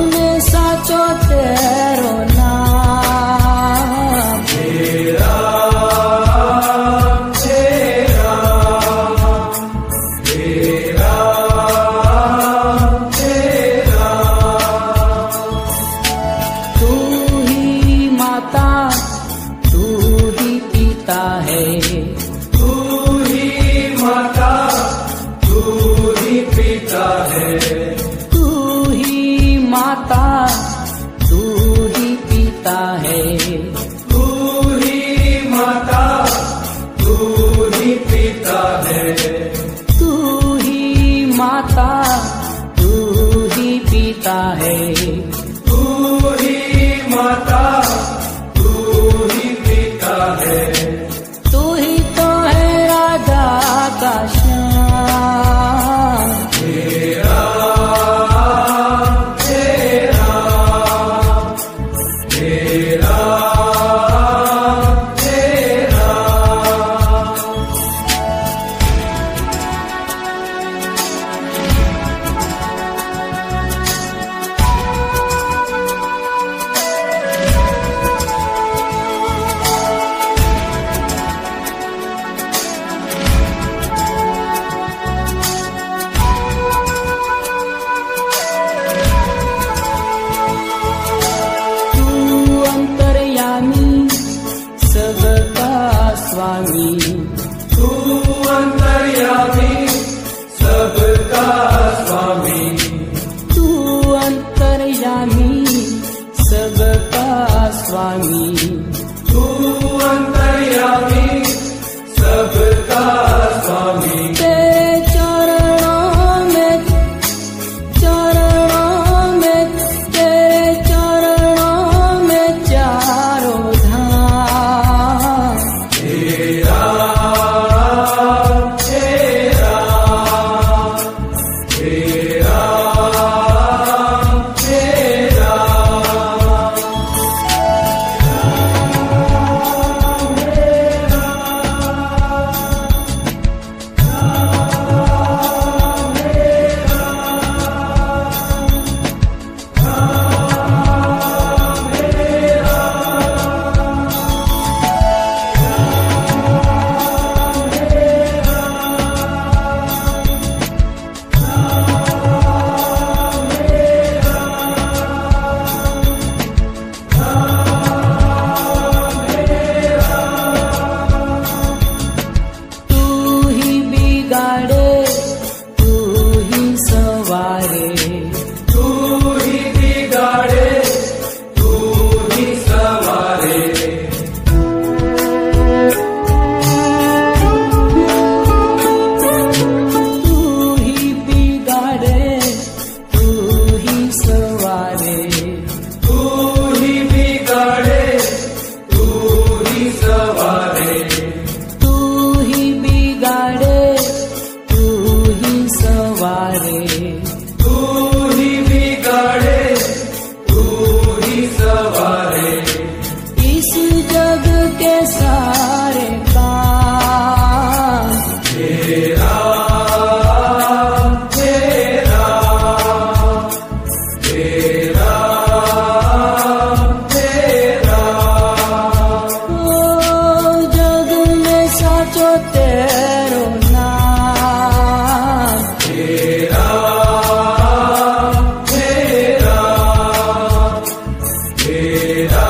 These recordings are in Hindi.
में साचो तेरो नाम। तेरा तेरा तेरा तेरा। तू ही माता तू ही पिता है, तू ही माता तू ही पिता है, तू ही माता तू ही पिता है, तू ही माता तू ही पिता है, तू ही माता तू ही पिता है, तू ही माता तू ही पिता है। तू ही तो है राधा का श्याम। तेरा तेरा तेरा तेरा। तू अंतर्यामी सबका स्वामी, तू अंतर्यामी सबका स्वामी, तू अंतर्यामी सबका स्वामी, तू अंतर्यामी सबका स्वामी। तेरे चरणों में तेरे चरणों में चारों धाम। तेरा तेरा तेरा तेरा। तू ही बिगाड़े तू ही सवारे, तू ही बिगाड़े तू ही सवारे, तू ही बिगाड़े तू ही सवारे, तू ही बिगाड़े तू ही सवारे, तू ही बिगाड़े तू ही सवारे। तू ही बिगाड़े तू ही सवारे। इस जग के सारे काम तेरा तेरा तेरा तेरा। ओ जग में साचो तेरो नाम। तेरा तेरा तेरा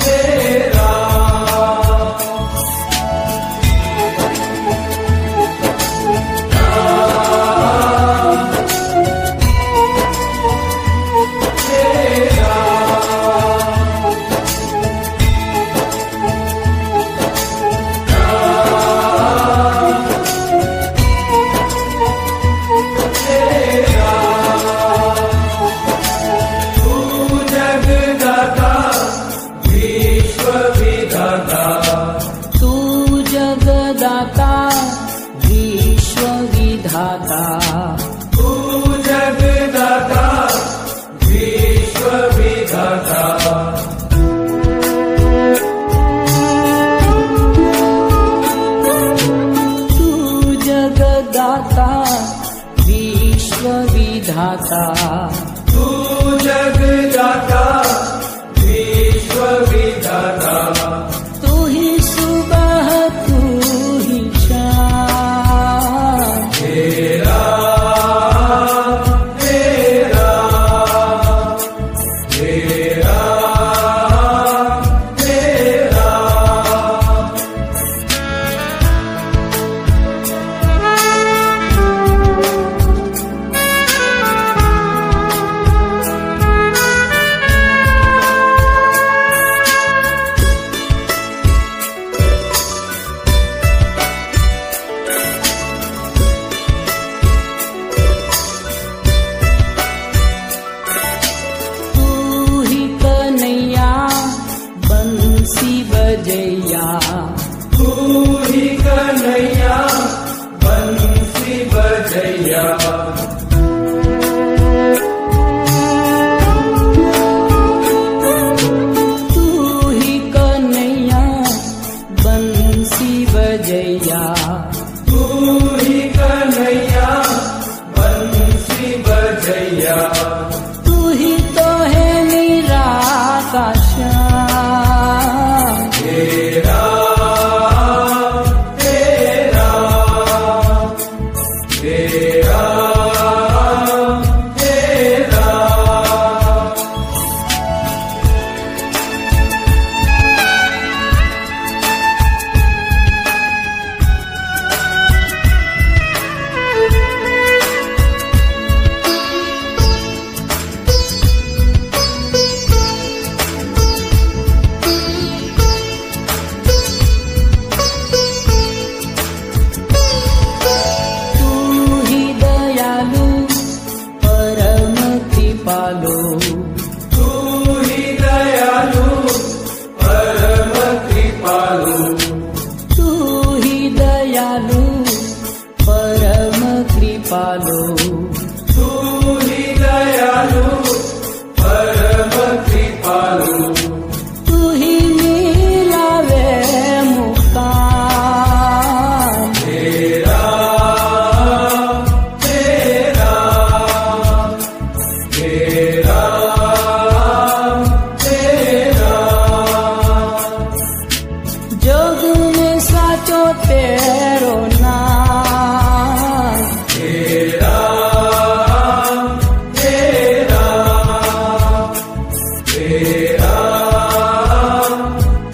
तेरा। दाता, तू जग दाता विश्व विधाता, तू ही सुबह तू ही शाम, तेरा तेरा तेरा तेरा। तू ही कन्हैया बंसी बजैया, तू ही कन्हैया बंसी बजैया, तू ही कन्हैया बंसी बजैया, तू ही कन्हैया बंसी बजैया, तू ही तो है मेरा श्याम, तेरा तेरा तेरा तेरा। तू ही दयालु परम कृपालु, तू ही दयालु परम कृपालु, तू ही दयालु परम कृपालु, तू ही दयालु परम कृपालु, तू ही मिलावे मुक्तान, तेरा तेरा तेरा तेरा। जोग में साचो तेरो नाम, तेरा तेरा तेरा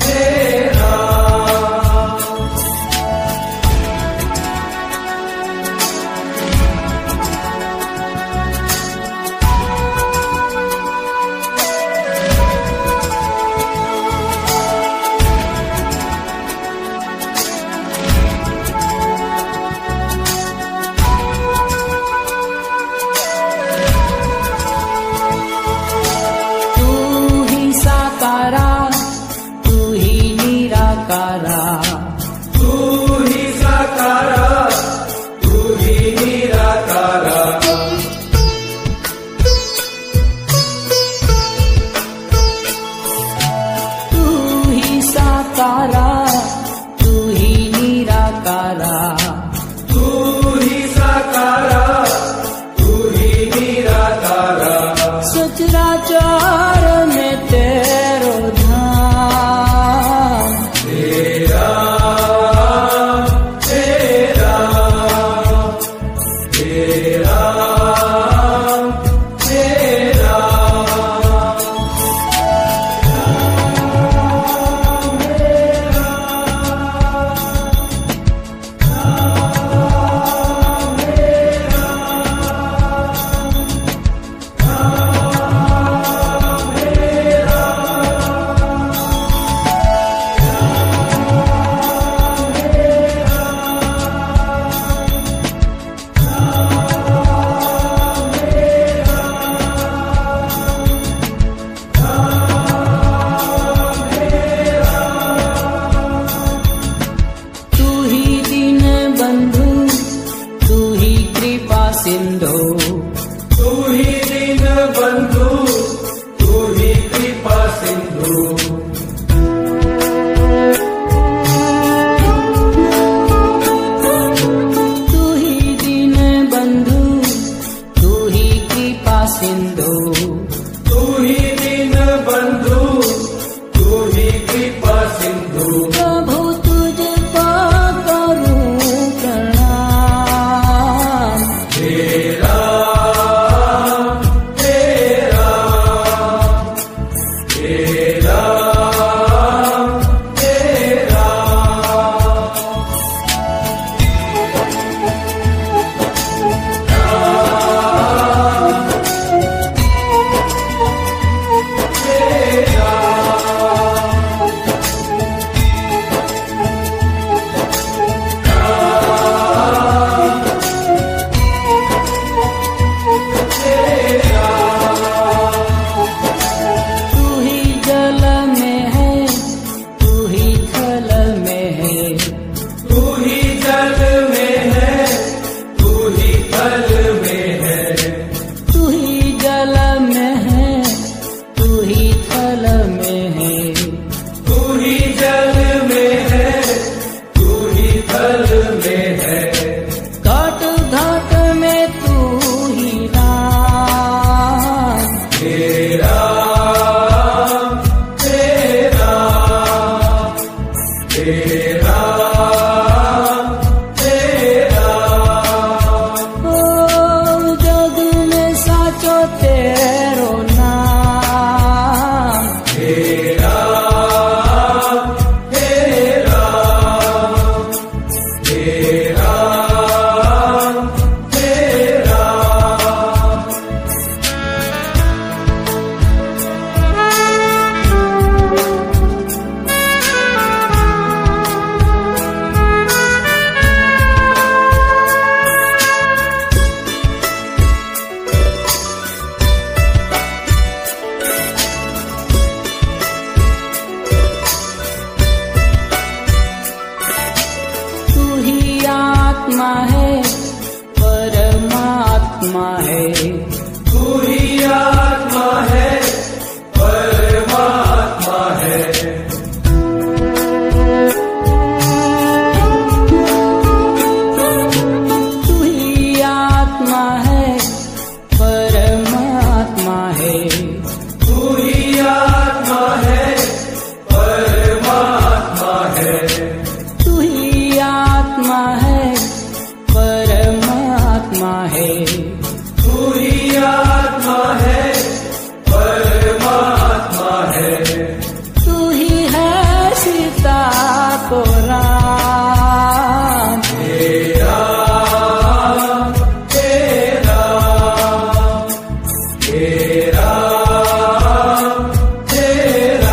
तेरा। जल में है, तू ही थल में है। तू ही जल में है, तू ही थल में है। घट घट में तू ही राम। तेरा तेरा तेरा तेरा ओ जग में साचो तेरो नाम। तेरा तेरा तेरा तेरा तू ही आत्मा है, परमात्मा है। तू ही आत्मा है, परमात्मा है। तू ही आत्मा है, परमात्मा है। तू ही आत्मा है, परमात्मा है। तू ही आत्मा है, परमात्मा है। तू ही आत्मा है, परमात्मा है। तू ही है सीता को राम। तेरा तेरा तेरा तेरा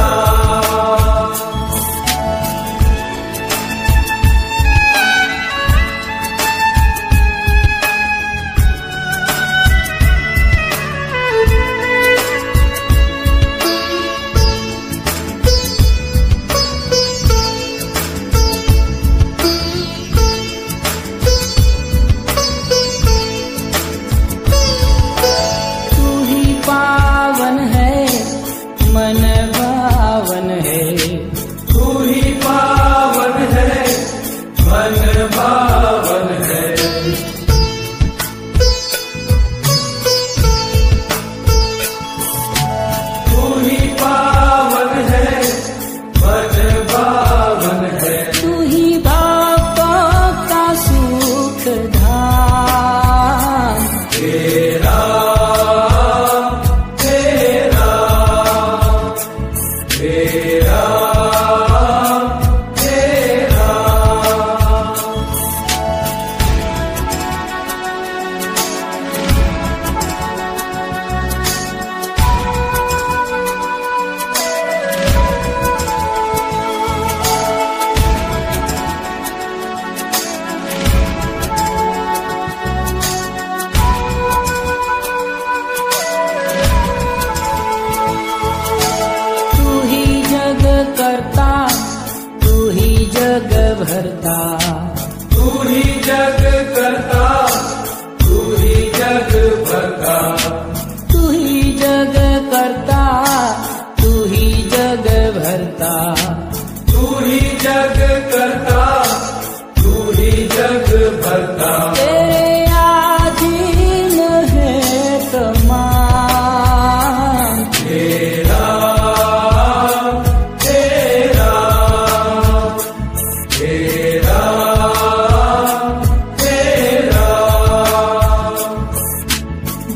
तू ही पावन है, मन भावन है। तू ही पावन है, मन भावन है। तू ही पावन है, मन भावन है। तू ही भक्तों का सुख धाम। तेरा तेरा तेरा तेरा तू ही जग करता, तू ही जग भरता। तू ही जग करता, तू ही जग भरता। तू ही जग करता, तू ही जग भरता। तू ही जग करता, तू ही जग भरता। तेरे अधीन है तमाम। तेरा तेरा तेरा तेरा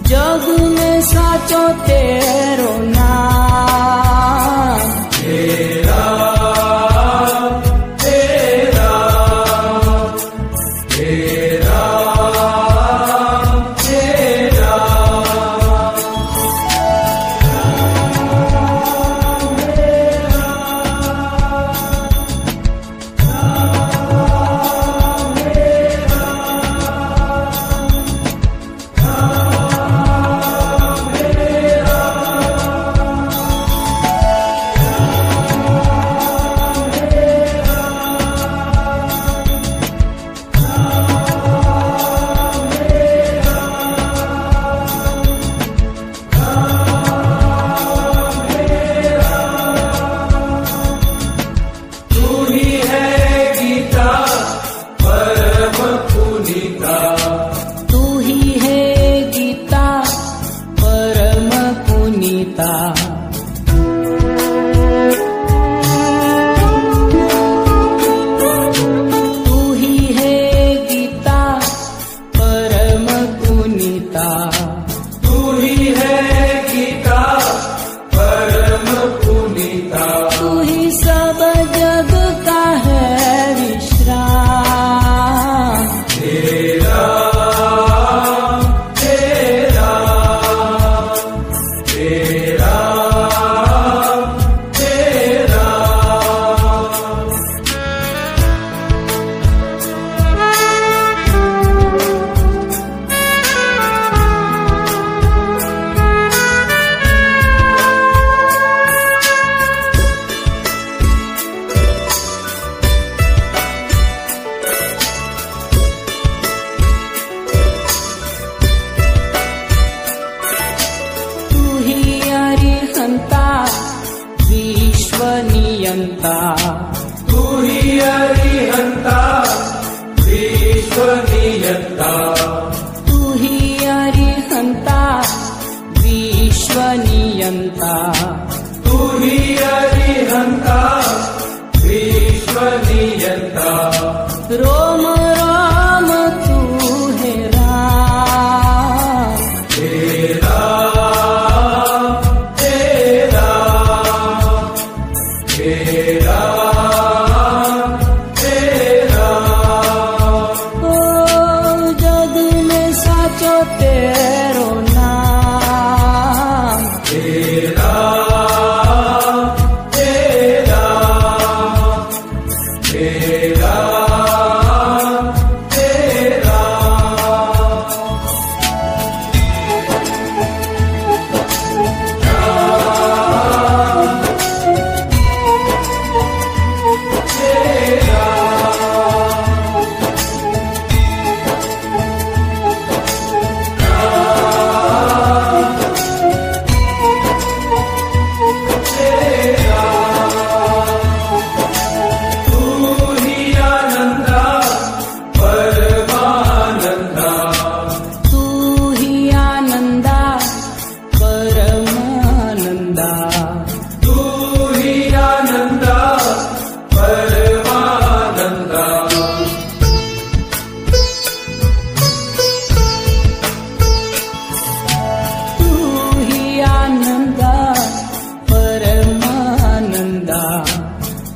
जग में साचो तेरो नाम। तेरा पुनीता। तू ही है गीता परम पुनीता। तू ही है गीता परम पुनीता। तू ही सब जग का है विश्राम। तेरा तेरा तेरा तेरा तू ही अरिहंता विश्व नियंता। तू ही अरिहंता विश्व नियंता। तू ही अरिहंता विश्व नियंता। तू ही अरिहंता विश्व नियंता। रोम रोम तू है राम। तेरा तेरा तेरा तेरा ओ जग में साचो तेरो नाम। तेरा तेरा तेरा तेरा तू ही आनंदा परमानंदा। तू ही आनंदा परमानंदा। तू ही आनंदा परमानंदा। तू ही आनंदा परमानंदा।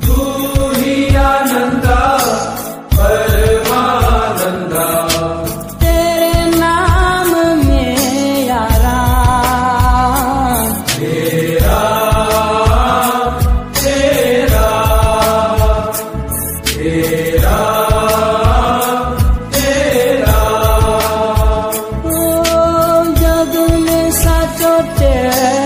तू ही आनंदा परमानंदा। तेरे नाम में आराम। तेरा तेरा तेरा तेरा ओ जग में साचो तेरो